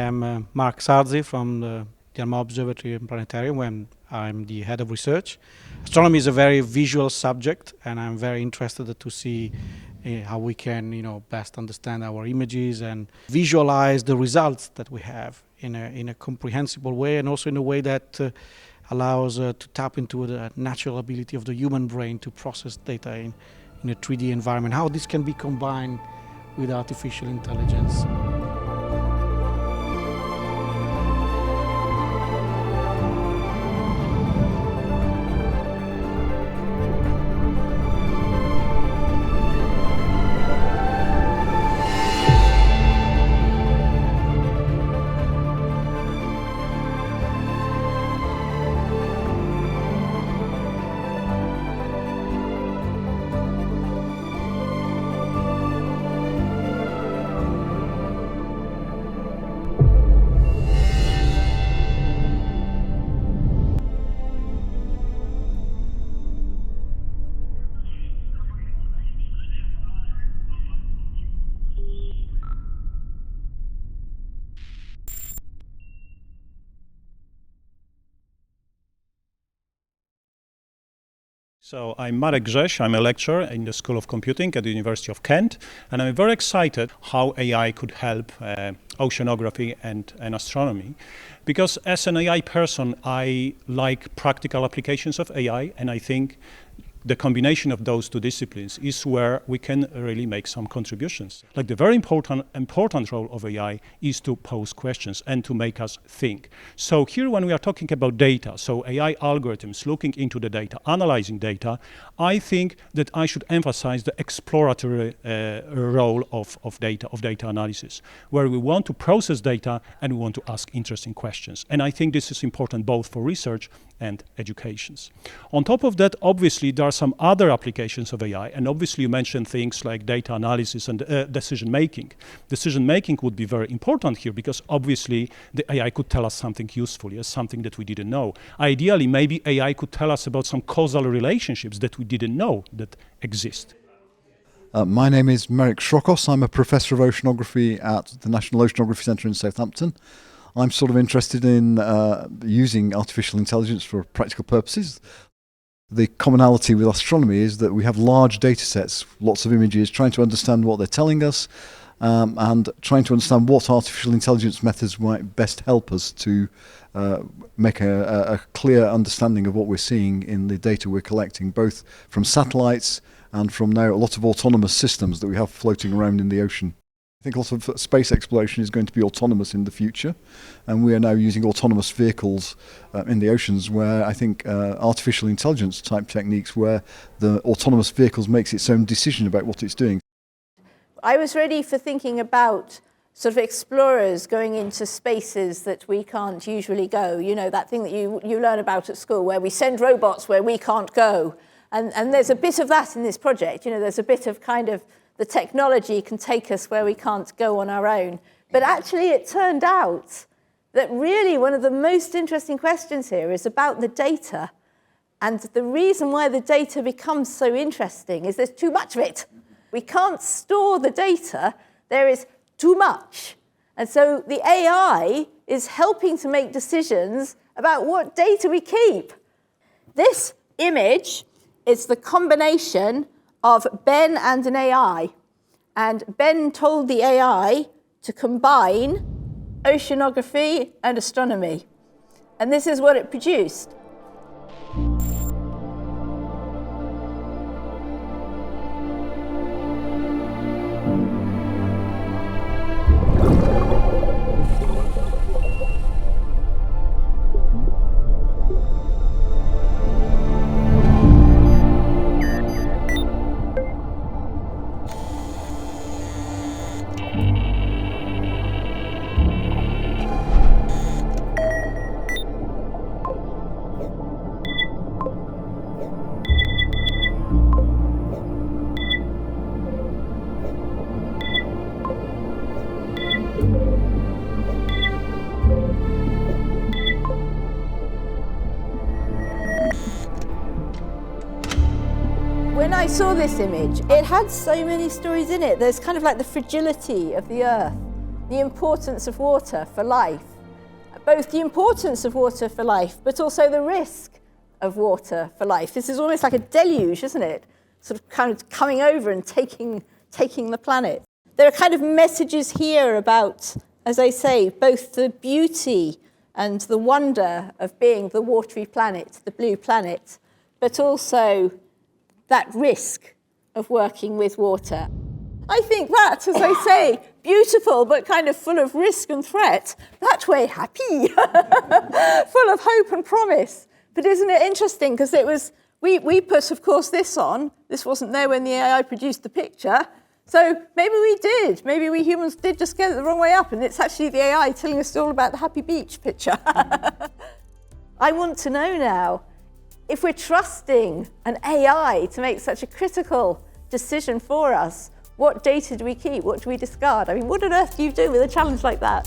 I'm Mark Sarzi from the Alma Observatory and Planetarium, where I'm the head of research. Astronomy is a very visual subject, and I'm very interested to see how we can, best understand our images and visualize the results that we have in a comprehensible way, and also in a way that allows to tap into the natural ability of the human brain to process data in a 3D environment. How this can be combined with artificial intelligence. So I'm Marek Grześ, I'm a lecturer in the School of Computing at the University of Kent, and I'm very excited how AI could help oceanography and astronomy. Because as an AI person, I like practical applications of AI, and I think the combination of those two disciplines is where we can really make some contributions. Like the very important role of AI is to pose questions and to make us think. So here when we are talking about data, so AI algorithms looking into the data, analyzing data, I think that I should emphasize the exploratory role of data analysis, where we want to process data and we want to ask interesting questions. And I think this is important both for research and educations. On top of that, obviously, there are some other applications of AI, and obviously you mentioned things like data analysis and decision-making. Decision-making would be very important here because obviously the AI could tell us something useful, yes, something that we didn't know. Ideally, maybe AI could tell us about some causal relationships that we didn't know that exist. My name is Merrick Shrokos. I'm a professor of oceanography at the National Oceanography Centre in Southampton. I'm sort of interested in using artificial intelligence for practical purposes. The commonality with astronomy is that we have large data sets, lots of images, trying to understand what they're telling us and trying to understand what artificial intelligence methods might best help us to make a clear understanding of what we're seeing in the data we're collecting, both from satellites and from now a lot of autonomous systems that we have floating around in the ocean. I think a lot of space exploration is going to be autonomous in the future, and we are now using autonomous vehicles in the oceans where I think artificial intelligence type techniques where the autonomous vehicles makes its own decision about what it's doing. I was ready for thinking about sort of explorers going into spaces that we can't usually go. You know, that thing that you learn about at school where we send robots where we can't go. And there's a bit of that in this project. You know, there's a bit of kind of the technology can take us where we can't go on our own. But actually it turned out that really one of the most interesting questions here is about the data. And the reason why the data becomes so interesting is there's too much of it. We can't store the data, there is too much. And so the AI is helping to make decisions about what data we keep. This image is the combination of Ben and an AI. And Ben told the AI to combine oceanography and astronomy. And this is what it produced. When I saw this image, it had so many stories in it. There's kind of like the fragility of the Earth the importance of water for life. Both the importance of water for life, but also the risk of water for life. This is almost like a deluge, isn't it? Sort of kind of coming over and taking the planet. There are kind of messages here about, as I say, both the beauty and the wonder of being the watery planet, the blue planet, but also that risk of working with water. I think that, as I say, beautiful but kind of full of risk and threat, that way happy, full of hope and promise. But isn't it interesting, because it was, we put, of course, this on. This wasn't there when the AI produced the picture. So maybe we did. Maybe we humans did just get it the wrong way up, and it's actually the AI telling us all about the happy beach picture. I want to know now, if we're trusting an AI to make such a critical decision for us, what data do we keep? What do we discard? I mean, what on earth do you do with a challenge like that?